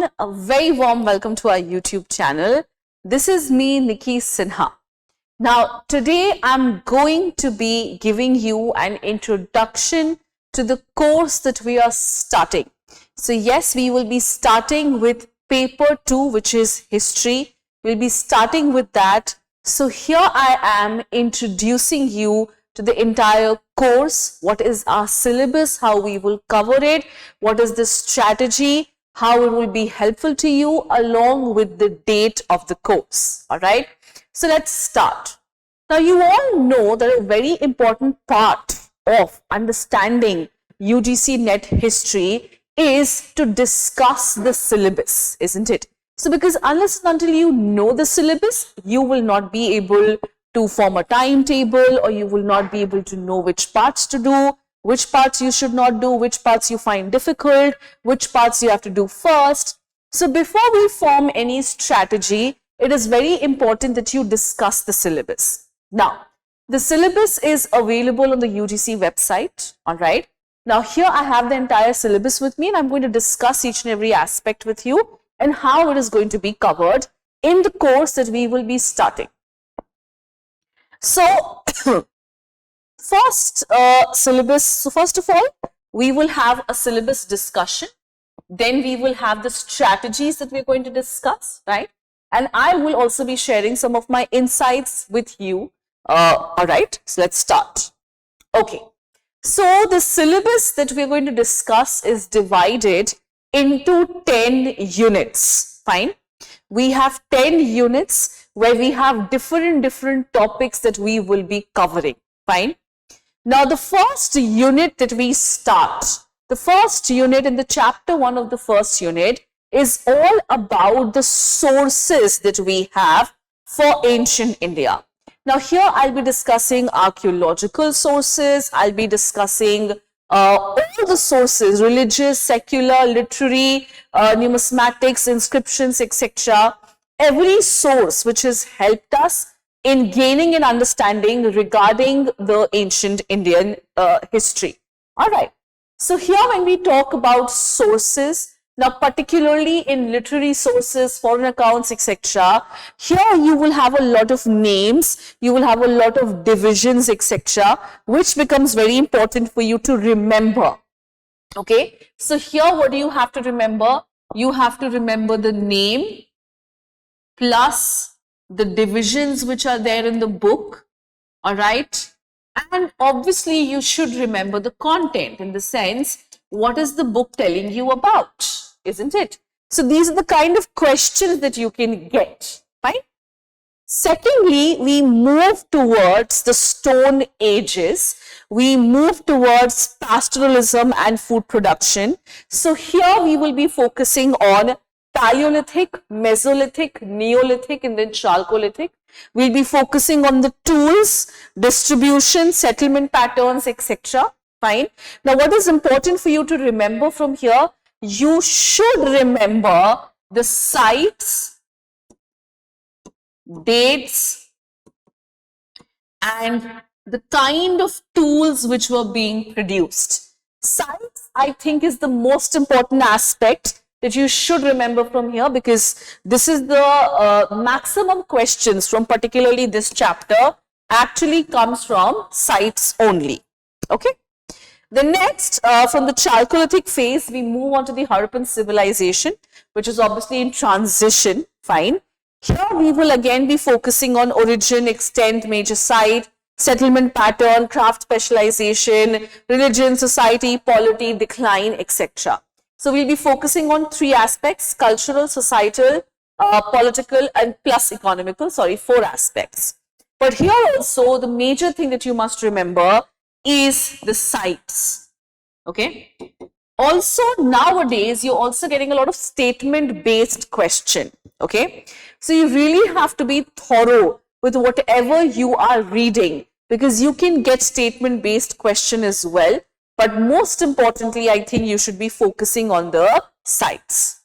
everyone, a very warm welcome to our YouTube channel. This is me, Nicky Sinha. Now, today I'm going to be giving you an introduction to the course that we are starting. So yes, we will be starting with paper 2, which is history. We'll be starting with that. So here I am introducing you to the entire course. What is our syllabus, how we will cover it, what is the strategy, how it will be helpful to you, along with the date of the course. All right. So let's start. Now you all know that a very important part of understanding UGC NET history is to discuss the syllabus, isn't it? So because unless and until you know the syllabus, you will not be able to form a timetable, or you will not be able to know which parts to do, which parts you should not do, which parts you find difficult, which parts you have to do first. So before we form any strategy, it is very important that you discuss the syllabus. Now, the syllabus is available on the UGC website, all right? Now here I have the entire syllabus with me, and I'm going to discuss each and every aspect with you and how it is going to be covered in the course that we will be starting. So, first syllabus, so first of all, we will have a syllabus discussion. Then we will have the strategies that we're going to discuss, right? And I will also be sharing some of my insights with you. All right, so let's start. Okay, so the syllabus that we're going to discuss is divided into 10 units, fine? We have 10 units where we have different topics that we will be covering, fine? Now, the first unit that we start, the first unit in the chapter 1 of the first unit is all about the sources that we have for ancient India. Now, here I'll be discussing archaeological sources, I'll be discussing all the sources, religious, secular, literary, numismatics, inscriptions, etc. Every source which has helped us in gaining an understanding regarding the ancient Indian history. All right. So here when we talk about sources, now particularly in literary sources, foreign accounts, etc., here you will have a lot of names, you will have a lot of divisions, etc., which becomes very important for you to remember. Okay, so here what do you have to remember? You have to remember the name plus the divisions which are there in the book, all right? And obviously you should remember the content, in the sense, what is the book telling you about? Isn't it? So these are the kind of questions that you can get, right? Secondly, we move towards the Stone Ages. We move towards pastoralism and food production. So here we will be focusing on Paleolithic, Mesolithic, Neolithic, and then Chalcolithic. We'll be focusing on the tools, distribution, settlement patterns, etc. Fine. Now, what is important for you to remember from here? You should remember the sites, dates, and the kind of tools which were being produced. Sites, I think, is the most important aspect that you should remember from here, because this is the maximum questions from particularly this chapter actually comes from sites only. Okay. The next, from the Chalcolithic phase, we move on to the Harappan civilization, which is obviously in transition, fine. Here we will again be focusing on origin, extent, major site, settlement pattern, craft specialization, religion, society, polity, decline, etc. So we'll be focusing on 3 aspects: cultural, societal, political, and plus economical, 4 aspects. But here also the major thing that you must remember is the sites. Okay. Also nowadays you're also getting a lot of statement based question. Okay. So you really have to be thorough with whatever you are reading, because you can get statement based question as well. But most importantly, I think you should be focusing on the sites.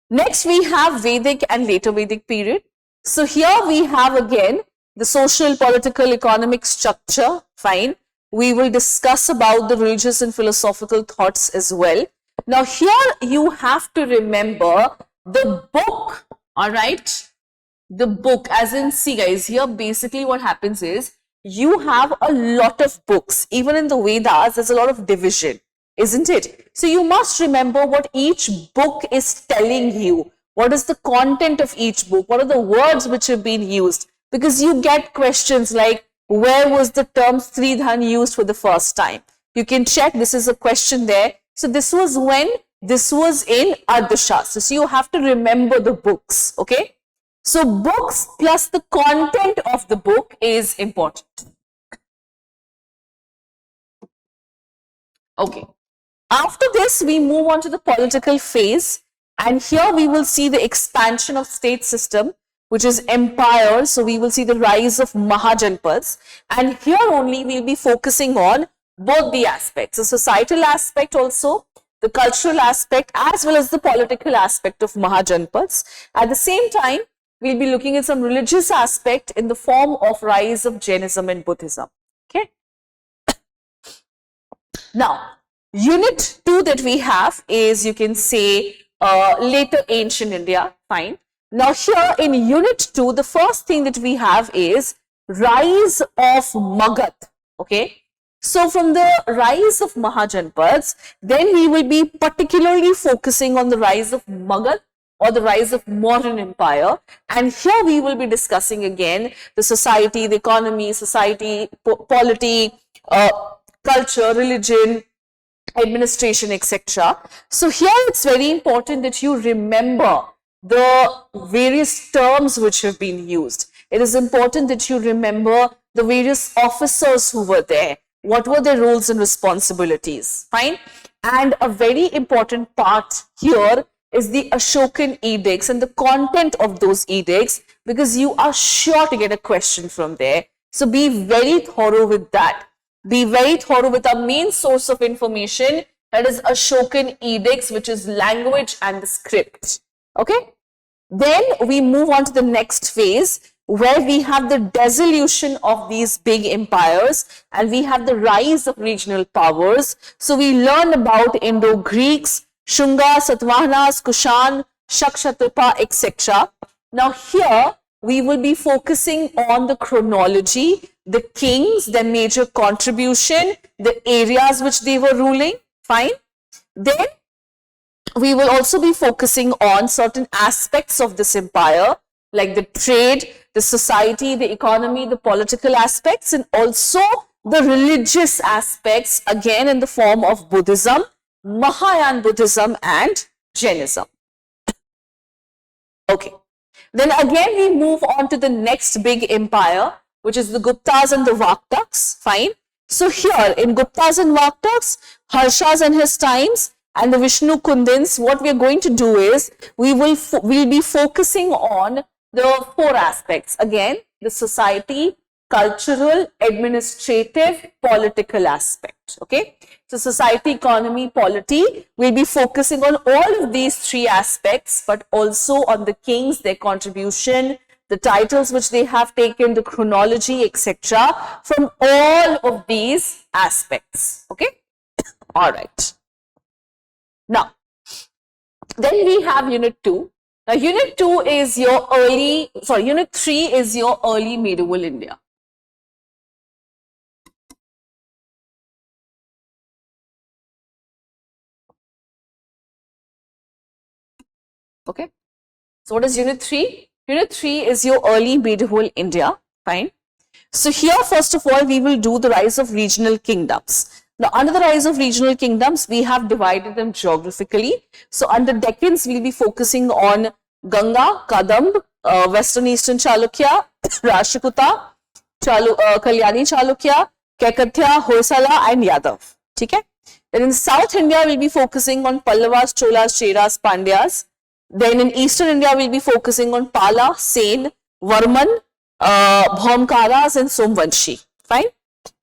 Next we have Vedic and later Vedic period. So here we have again the social, political, economic structure, fine. We will discuss about the religious and philosophical thoughts as well. Now here you have to remember the book, all right? The book, as in, see guys, here basically what happens is you have a lot of books. Even in the Vedas, there's a lot of division, isn't it? So you must remember what each book is telling you. What is the content of each book? What are the words which have been used? Because you get questions like, where was the term Sridhan used for the first time? You can check, this is a question there. So this was when? This was in Ardhashastra. So you have to remember the books, okay? So books plus the content of the book is important. Okay. After this, we move on to the political phase. And here we will see the expansion of state system, which is empire. So we will see the rise of Mahajanpads. And here only we'll be focusing on both the aspects, the societal aspect also, the cultural aspect, as well as the political aspect of Mahajanpads. At the same time, we'll be looking at some religious aspect in the form of rise of Jainism and Buddhism. Okay. Now, unit 2 that we have is, you can say, later ancient India. Fine. Now here in unit 2, the first thing that we have is rise of Magad. Okay. So from the rise of Mahajanpads, then we will be particularly focusing on the rise of Magad, or the rise of modern empire. And here we will be discussing again the society, the economy, society, polity, culture, religion, administration, etc. So here it's very important that you remember the various terms which have been used. It is important that you remember the various officers who were there. What were their roles and responsibilities? Fine. And a very important part here is the Ashokan edicts and the content of those edicts, because you are sure to get a question from there. So be very thorough with that. Be very thorough with our main source of information, that is Ashokan edicts, which is language and the script. Okay. Then we move on to the next phase, where we have the dissolution of these big empires and we have the rise of regional powers. So we learn about Indo-Greeks, Shunga, Satavahanas, Kushan, Shakshatripa, etc. Now here we will be focusing on the chronology, the kings, their major contribution, the areas which they were ruling. Fine. Then we will also be focusing on certain aspects of this empire, like the trade, the society, the economy, the political aspects, and also the religious aspects, again in the form of Buddhism, Mahayana Buddhism and Jainism. Okay. Then again we move on to the next big empire, which is the Guptas and the Vaktaks. Fine. So here in Guptas and Vaktaks, Harshas and his times, and the Vishnu Kundins, what we are going to do is we'll be focusing on the 4 aspects. Again, the society, cultural, administrative, political aspect. Okay. So society, economy, polity, we'll be focusing on all of these 3 aspects, but also on the kings, their contribution, the titles which they have taken, the chronology, etc. from all of these aspects. Okay. All right. Now, then we have unit 2. Now, unit 2 is your unit 3 is your early medieval India. Okay. So, what is unit 3? Unit 3 is your early medieval India. Fine. So, here first of all, we will do the rise of regional kingdoms. Now, under the rise of regional kingdoms, we have divided them geographically. So, under Deccans, we'll be focusing on Ganga, Kadamb, Western Eastern Chalukya, Rashtrakuta, Kalyani Chalukya, Kekatya, Hoysala and Yadav. Okay? Then in South India, we'll be focusing on Pallavas, Cholas, Cheras, Pandyas. Then in Eastern India, we'll be focusing on Pala, Sen, Varman, Bhaumkaras and Somvanshi. Fine.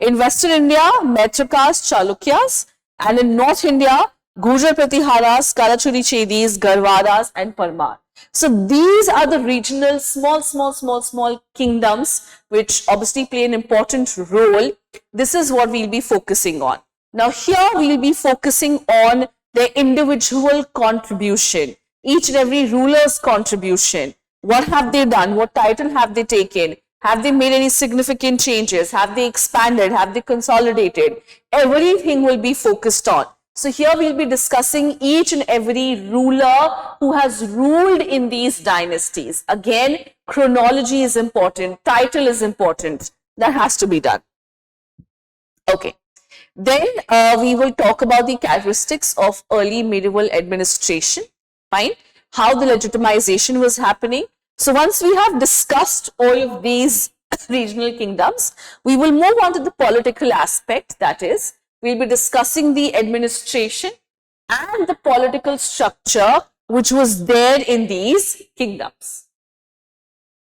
In Western India, Maitrakas, Chalukyas, and in North India, Gujar Pratiharas, Kalachuri Chedis, Garvadas and Parmar. So these are the regional small kingdoms which obviously play an important role. This is what we'll be focusing on. Now here we'll be focusing on their individual contribution, each and every ruler's contribution. What have they done? What title have they taken? Have they made any significant changes? Have they expanded? Have they consolidated? Everything will be focused on. So here we'll be discussing each and every ruler who has ruled in these dynasties. Again, chronology is important, title is important. That has to be done. Okay. Then we will talk about the characteristics of early medieval administration. Fine. How the legitimization was happening. So once we have discussed all of these regional kingdoms, we will move on to the political aspect. That is, we'll be discussing the administration and the political structure which was there in these kingdoms.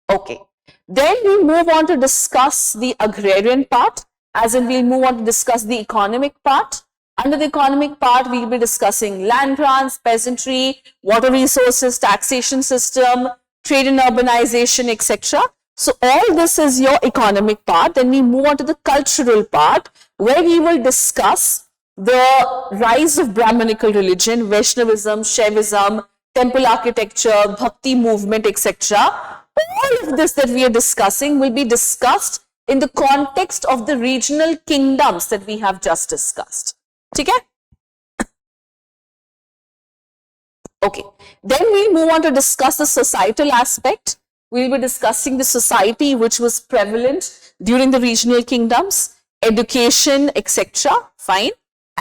Okay. Then we move on to discuss the agrarian part, as in we'll move on to discuss the economic part. Under the economic part, we'll be discussing land grants, peasantry, water resources, taxation system, trade and urbanization, etc. So all this is your economic part. Then we move on to the cultural part, where we will discuss the rise of Brahmanical religion, Vaishnavism, Shaivism, temple architecture, Bhakti movement, etc. All of this that we are discussing will be discussed in the context of the regional kingdoms that we have just discussed. Okay? Okay. Then we move on to discuss the societal aspect. We will be discussing the society which was prevalent during the regional kingdoms, education, etc. Fine.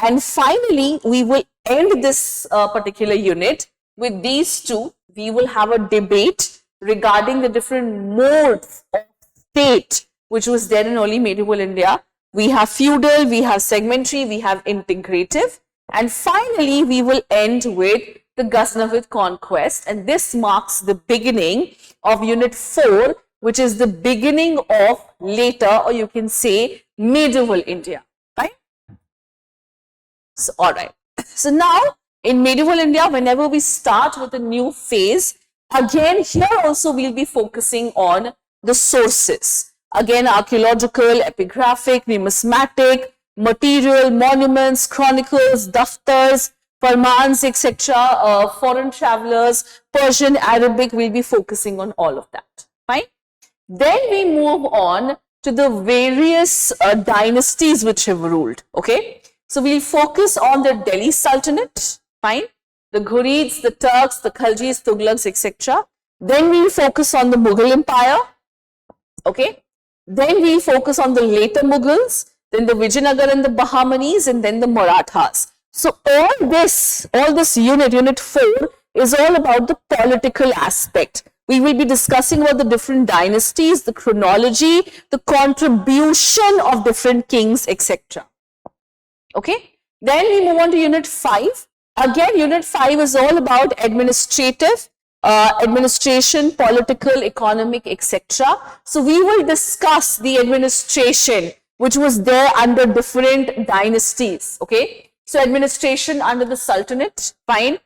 And finally, we will end this particular unit with these two. We will have a debate regarding the different modes of state which was there in early medieval India. We have feudal, we have segmentary, we have integrative, and finally we will end with the Ghaznavid conquest, and this marks the beginning of unit 4, which is the beginning of later, or you can say medieval India, right? So, all right. So now in medieval India, whenever we start with a new phase, again here also we'll be focusing on the sources. Again, archaeological, epigraphic, numismatic, material, monuments, chronicles, daftars, farmans, etc. Foreign travelers, Persian, Arabic, we'll be focusing on all of that. Fine. Then we move on to the various dynasties which have ruled. Okay. So we'll focus on the Delhi Sultanate. Fine. The Ghurids, the Turks, the Khaljis, Tughlaqs, etc. Then we'll focus on the Mughal Empire. Okay. Then we focus on the later Mughals, then the Vijayanagar and the Bahmanis, and then the Marathas. So all this unit 4 is all about the political aspect. We will be discussing about the different dynasties, the chronology, the contribution of different kings, etc. Okay. Then we move on to unit 5. Again, unit 5 is all about administrative, administration, political, economic, etc. So we will discuss the administration which was there under different dynasties. Okay. So administration under the Sultanate, fine.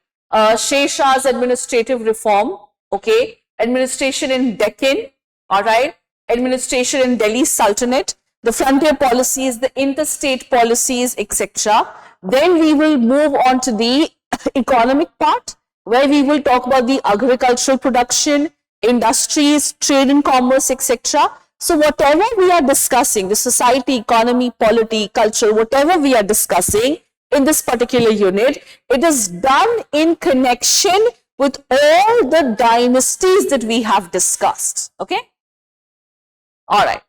Sher Shah's administrative reform, okay. Administration in Deccan, all right. Administration in Delhi Sultanate, the frontier policies, the interstate policies, etc. Then we will move on to the economic part, where we will talk about the agricultural production, industries, trade and commerce, etc. So whatever we are discussing, the society, economy, polity, culture, whatever we are discussing in this particular unit, it is done in connection with all the dynasties that we have discussed. Okay. All right.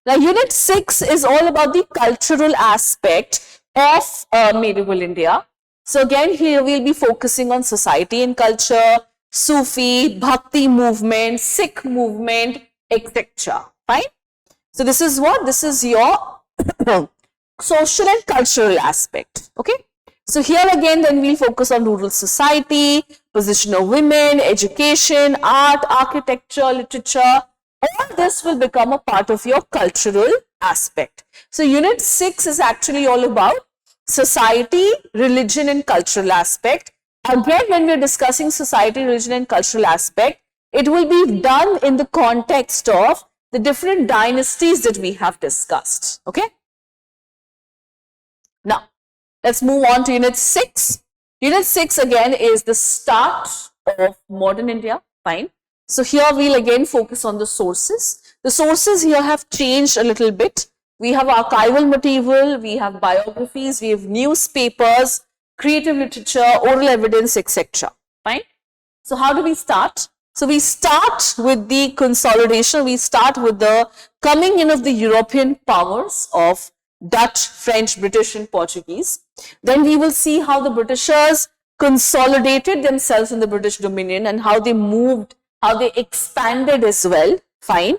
Now, unit 6 is all about the cultural aspect of medieval India. So again, here we'll be focusing on society and culture, Sufi, Bhakti movement, Sikh movement, etc. Fine. So this is what? This is your social and cultural aspect. Okay. So here again, then we'll focus on rural society, position of women, education, art, architecture, literature. All this will become a part of your cultural aspect. So unit 6 is actually all about society, religion and cultural aspect. Again, when we are discussing society, religion and cultural aspect, it will be done in the context of the different dynasties that we have discussed. Okay. Now, let's move on to unit 6. Unit 6 again is the start of modern India. Fine. So here we'll again focus on the sources. The sources here have changed a little bit. We have archival material, we have biographies, we have newspapers, creative literature, oral evidence, etc. Fine. So how do we start? So we start with the consolidation. We start with the coming in of the European powers of Dutch, French, British and Portuguese. Then we will see how the Britishers consolidated themselves in the British Dominion and how they moved, how they expanded as well. Fine.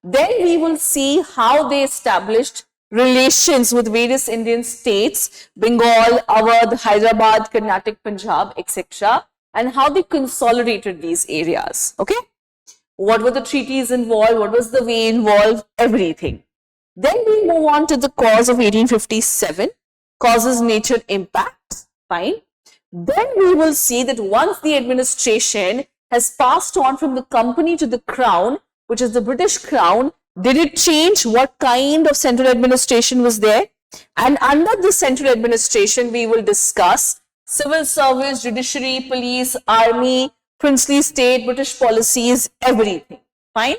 Then we will see how they established relations with various Indian states, Bengal, Awadh, Hyderabad, Carnatic, Punjab, etc. and how they consolidated these areas. Okay. What were the treaties involved? What was the way involved? Everything. Then we move on to the cause of 1857, causes, nature, impact. Fine. Then we will see that once the administration has passed on from the company to the crown, which is the British crown, did it change? What kind of central administration was there? And under the central administration, we will discuss civil service, judiciary, police, army, princely state, British policies, everything. Fine.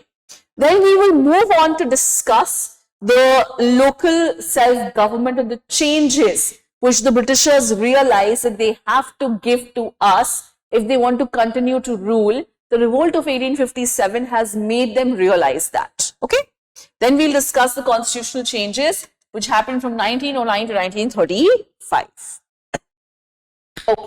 Then we will move on to discuss the local self-government and the changes which the Britishers realized that they have to give to us if they want to continue to rule. The revolt of 1857 has made them realize that. Okay. Then we'll discuss the constitutional changes which happened from 1909 to 1935. Okay.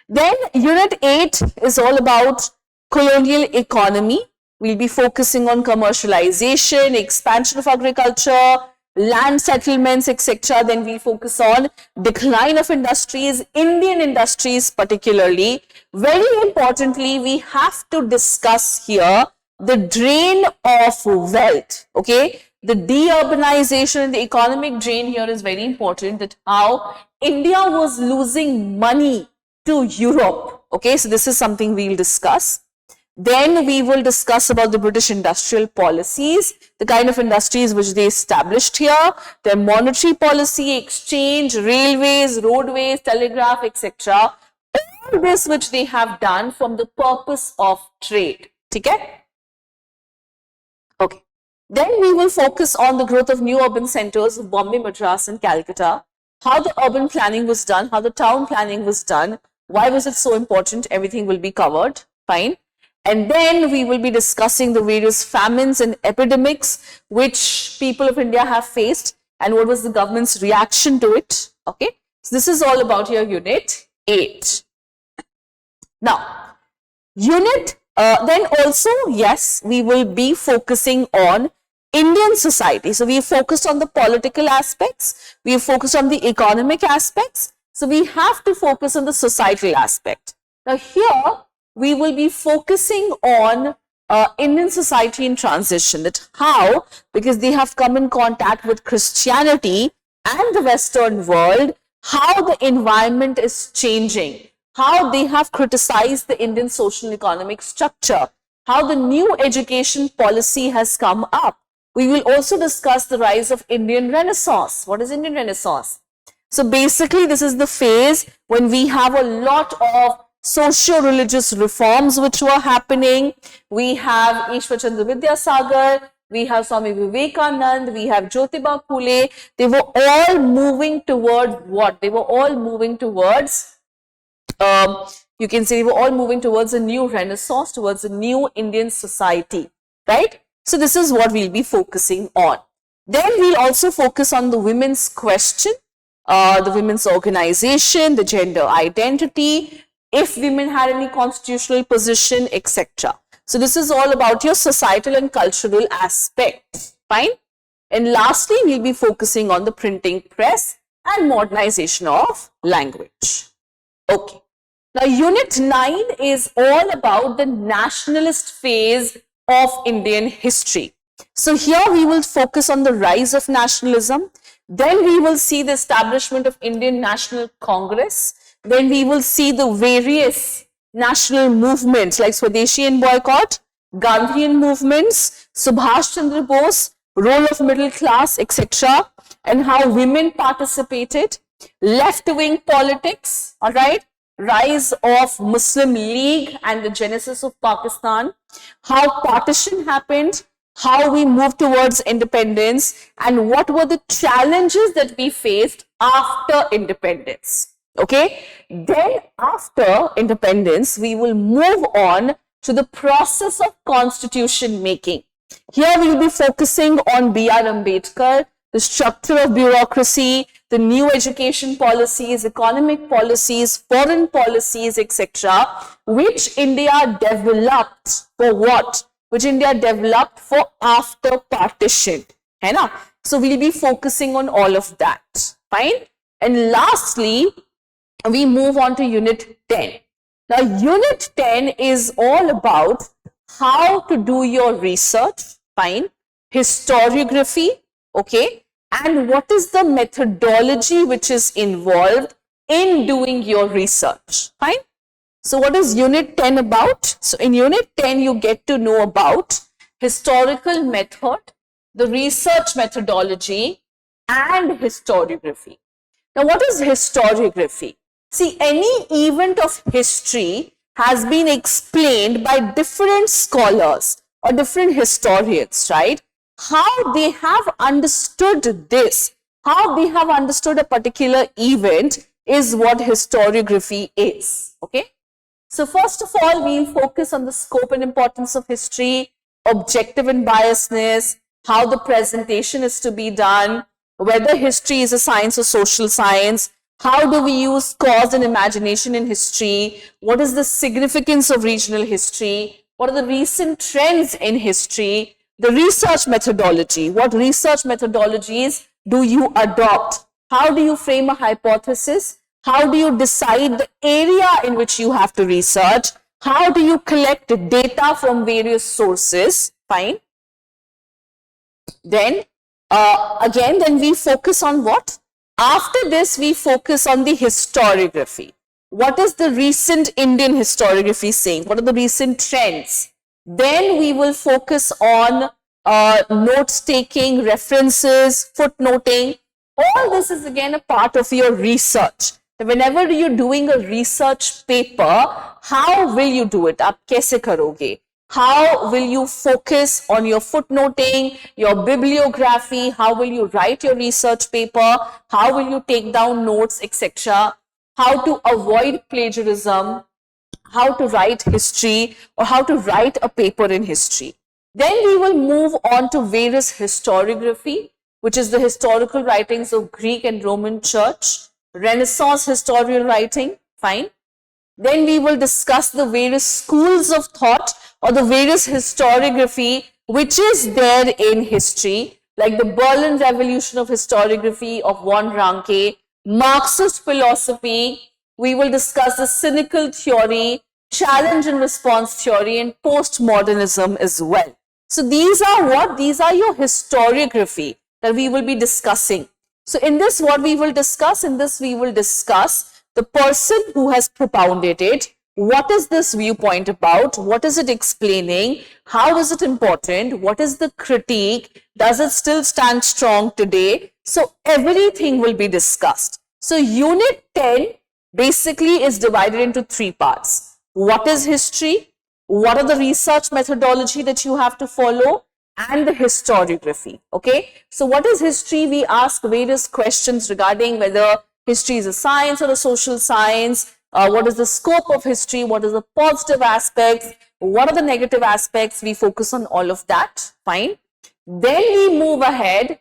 Then Unit 8 is all about colonial economy. We'll be focusing on commercialization, expansion of agriculture, land settlements, etc. Then we'll focus on decline of industries, Indian industries particularly. Very importantly, we have to discuss here the drain of wealth. Okay. The deurbanization and the economic drain here is very important, that how India was losing money to Europe. Okay, so this is something we'll discuss. Then we will discuss about the British industrial policies, the kind of industries which they established here, their monetary policy, exchange, railways, roadways, telegraph, etc. All this which they have done from the purpose of trade. Okay? Okay. Then we will focus on the growth of new urban centers of Bombay, Madras and Calcutta, how the urban planning was done, how the town planning was done, why was it so important, everything will be covered. Fine. And then we will be discussing the various famines and epidemics which people of India have faced and what was the government's reaction to it. Okay. So this is all about your Unit 8. Now, then also, yes, we will be focusing on Indian society. So we focused on the political aspects, we focused on the economic aspects. So we have to focus on the societal aspect. Now here we will be focusing on Indian society in transition, that how, because they have come in contact with Christianity and the Western world, how the environment is changing, how they have criticized the Indian social economic structure, how the new education policy has come up. We will also discuss the rise of Indian Renaissance. What is Indian Renaissance? So basically this is the phase when we have a lot of socio-religious reforms which were happening. We have Ishwar Chandra Vidyasagar, we have Swami Vivekanand, we have Jyotiba Phule. They were all moving towards what? They were all moving towards, you can say they were all moving towards a new renaissance, towards a new Indian society, right? So this is what we'll be focusing on. Then we'll also focus on the women's question, the women's organization, the gender identity, if women had any constitutional position, etc. So this is all about your societal and cultural aspects. Fine. And lastly, we'll be focusing on the printing press and modernization of language. Okay. Now, Unit 9 is all about the nationalist phase of Indian history. So here we will focus on the rise of nationalism. Then we will see the establishment of Indian National Congress. Then we will see the various national movements like Swadeshi boycott, Gandhian movements, Subhash Chandra Bose, role of middle class, etc. and how women participated, left-wing politics, all right, rise of Muslim League and the genesis of Pakistan, how partition happened, how we moved towards independence, and what were the challenges that we faced after independence. Okay, then after independence, we will move on to the process of constitution making. Here we will be focusing on B.R. Ambedkar, the structure of bureaucracy, the new education policies, economic policies, foreign policies, etc., which India developed for what? Which India developed for after partition. Hai na? So we'll be focusing on all of that. Fine. And lastly, we move on to Unit 10. Now, Unit 10 is all about how to do your research, fine, historiography, okay, and what is the methodology which is involved in doing your research, fine. So, what is Unit 10 about? So, in Unit 10, you get to know about historical method, the research methodology, and historiography. Now, what is historiography? See, any event of history has been explained by different scholars or different historians, right? How they have understood this, how they have understood a particular event is what historiography is, okay? So, first of all, we'll focus on the scope and importance of history, objective and biasness, how the presentation is to be done, whether history is a science or social science, how do we use cause and imagination in history, what is the significance of regional history, what are the recent trends in history, the research methodology, what research methodologies do you adopt, how do you frame a hypothesis, how do you decide the area in which you have to research, how do you collect data from various sources, fine. Then then we focus on what? After this, we focus on the historiography. What is the recent Indian historiography saying? What are the recent trends? Then we will focus on notes taking, references, footnoting. All this is again a part of your research. Whenever you're doing a research paper, how will you do it? Aap kaise karoge? How will you focus on your footnoting, your bibliography? How will you write your research paper? How will you take down notes, etc.? How to avoid plagiarism? How to write history or how to write a paper in history. Then we will move on to various historiography, which is the historical writings of Greek and Roman Church, Renaissance historical writing, fine. Then we will discuss the various schools of thought or the various historiography which is there in history, like the Berlin Revolution of historiography of von Ranke, Marxist philosophy. We will discuss the cynical theory, challenge and response theory, and postmodernism as well. So these are what? These are your historiography that we will be discussing. So in this, what we will discuss? In this, we will discuss the person who has propounded it. What is this viewpoint about? What is it explaining? How is it important? What is the critique? Does it still stand strong today? So everything will be discussed. So Unit 10 basically is divided into three parts. What is history? What are the research methodology that you have to follow? And the historiography, okay? So what is history? We ask various questions regarding whether history is a science or a social science. What is the scope of history? What is the positive aspects? What are the negative aspects? We focus on all of that, fine. Then we move ahead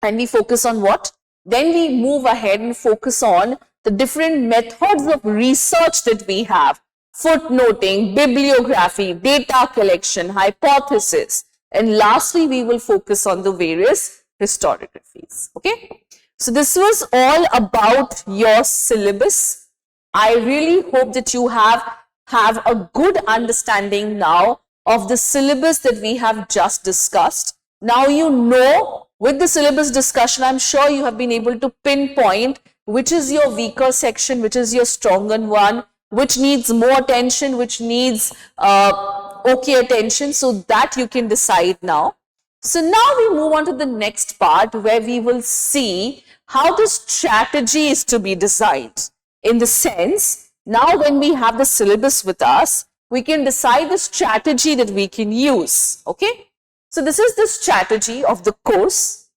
and we focus on what? Then we move ahead and focus on the different methods of research that we have. Footnoting, bibliography, data collection, hypothesis. And lastly, we will focus on the various historiographies, okay? So this was all about your syllabus. I really hope that you have a good understanding now of the syllabus that we have just discussed. Now you know, with the syllabus discussion, I'm sure you have been able to pinpoint which is your weaker section, which is your stronger one, which needs more attention, which needs okay attention, so that you can decide now. So now we move on to the next part where we will see how the strategy is to be designed, in the sense Now when we have the syllabus with us, we can decide the strategy that we can use. Okay, so this is the strategy of the course.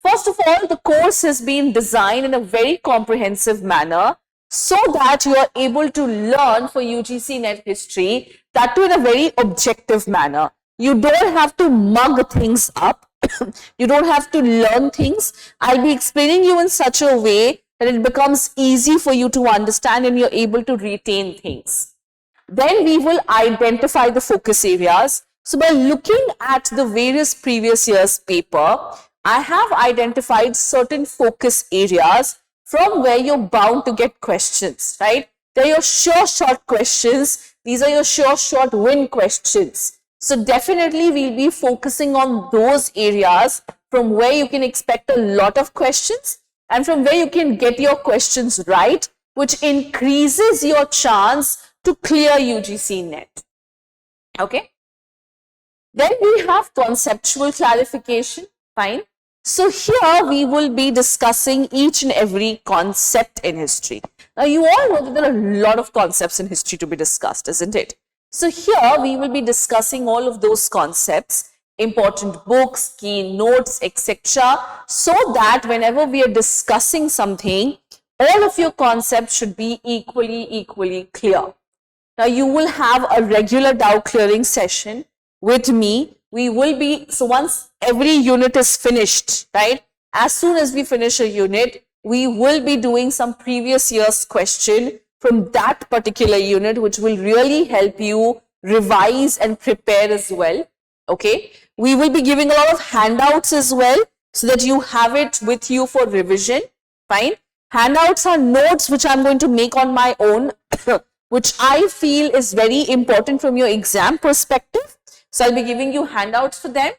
First of all, the course has been designed in a very comprehensive manner so that you are able to learn for UGC NET history, that too in a very objective manner. You don't have to mug things up. You don't have to learn things. I'll be explaining you in such a way that it becomes easy for you to understand and you're able to retain things. Then we will identify the focus areas. So by looking at the various previous year's paper, I have identified certain focus areas from where you're bound to get questions, right? They're your sure shot questions. These are your sure shot win questions. So definitely we'll be focusing on those areas from where you can expect a lot of questions and from where you can get your questions right, which increases your chance to clear UGC NET. Okay. Then we have conceptual clarification. Fine. So here we will be discussing each and every concept in history. Now you all know that there are a lot of concepts in history to be discussed, isn't it? So here we will be discussing all of those concepts, important books, key notes, etc. so that whenever we are discussing something, all of your concepts should be equally clear. Now you will have a regular doubt clearing session with me. We will be, so once every unit is finished, right? As soon as we finish a unit, we will be doing some previous year's question from that particular unit, which will really help you revise and prepare as well. Okay. We will be giving a lot of handouts as well so that you have it with you for revision. Fine. Handouts are notes which I'm going to make on my own, which I feel is very important from your exam perspective. So I'll be giving you handouts for them.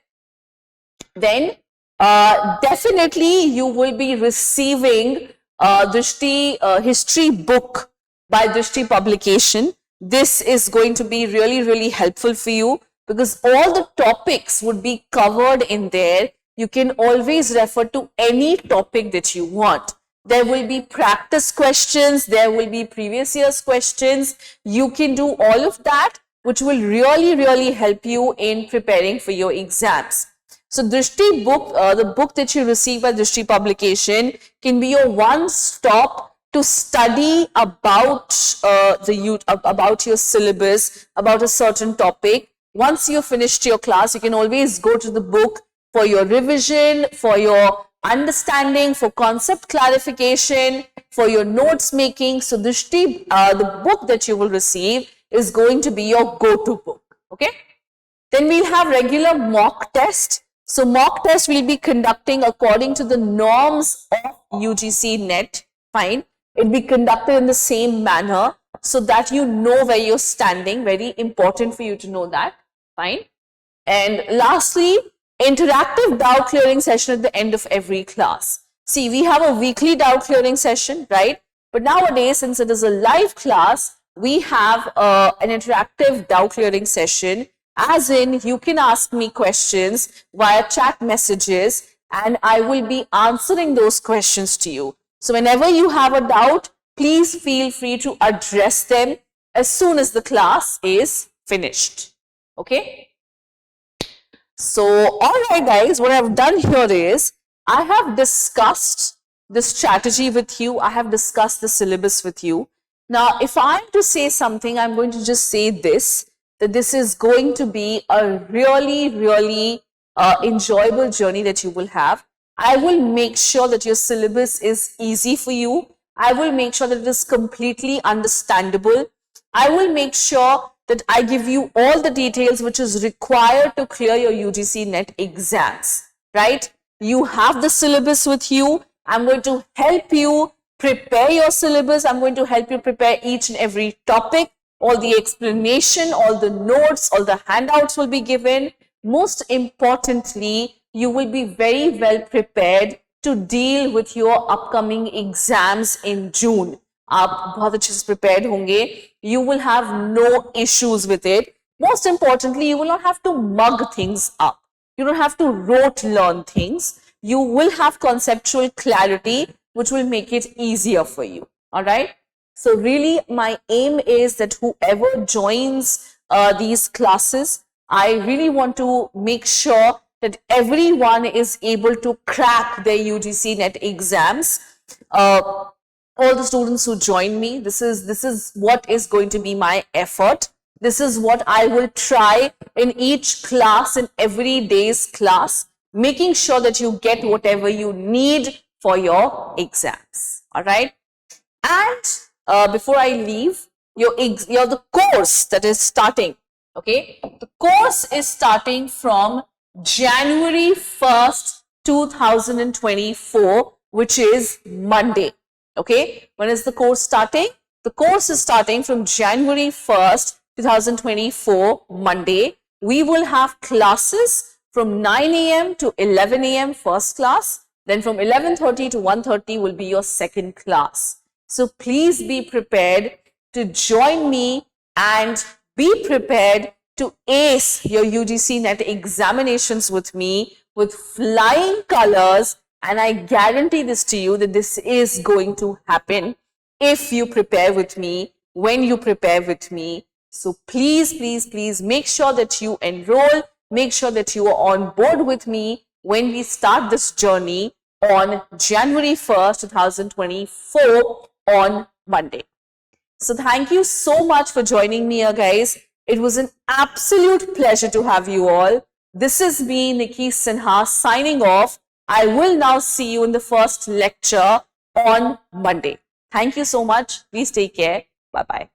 Then definitely you will be receiving Drishti history book by Drishti publication. This is going to be really helpful for you because all the topics would be covered in there. You can always refer to any topic that you want. There will be practice questions. There will be previous year's questions. You can do all of that, which will really help you in preparing for your exams. So Drishti book, the book that you receive by Drishti publication can be your one stop to study about about your syllabus, about a certain topic. Once you've finished your class, you can always go to the book for your revision, for your understanding, for concept clarification, for your notes making. So Drishti, the book that you will receive is going to be your go-to book. Okay. Then we'll have regular mock test. So mock test we'll be conducting according to the norms of UGC NET. Fine. It'll be conducted in the same manner so that you know where you're standing. Very important for you to know that. Fine. And lastly, interactive doubt clearing session at the end of every class. See, we have a weekly doubt clearing session, right? But nowadays, since it is a live class, we have an interactive doubt clearing session, as in you can ask me questions via chat messages and I will be answering those questions to you. So whenever you have a doubt, please feel free to address them as soon as the class is finished. Okay. So, all right, guys, what I've done here is I have discussed the strategy with you. I have discussed the syllabus with you. Now, if I'm to say something, I'm going to just say this, that this is going to be a really enjoyable journey that you will have. I will make sure that your syllabus is easy for you. I will make sure that it is completely understandable. I will make sure that I give you all the details which is required to clear your UGC NET exams, right? You have the syllabus with you. I'm going to help you prepare your syllabus. I'm going to help you prepare each and every topic, all the explanation, all the notes, all the handouts will be given. Most importantly, you will be very well prepared to deal with your upcoming exams in June. आप बहुत अच्छे से prepared होंगे. You will have no issues with it. Most importantly, you will not have to mug things up. You don't have to rote learn things. You will have conceptual clarity, which will make it easier for you. All right. So really, my aim is that whoever joins these classes, I really want to make sure that everyone is able to crack their UGC NET exams. All the students who join me, this is what is going to be my effort. This is what I will try in each class, in every day's class, making sure that you get whatever you need for your exams. All right. And before I leave, the course that is starting, okay, the course is starting from January 1st, 2024, which is Monday. Okay, when is the course starting? The course is starting from January 1st, 2024, Monday. We will have classes from 9 a.m. to 11 a.m. first class. Then from 11:30 to 1:30 will be your second class. So please be prepared to join me and be prepared to ace your UGC NET examinations with me with flying colors. And I guarantee this to you that this is going to happen if you prepare with me, when you prepare with me. So please, please, please make sure that you enroll, make sure that you are on board with me when we start this journey on January 1st, 2024 on Monday. So thank you so much for joining me here, guys. It was an absolute pleasure to have you all. This is me, Nicky Sinha, signing off. I will now see you in the first lecture on Monday. Thank you so much. Please take care. Bye-bye.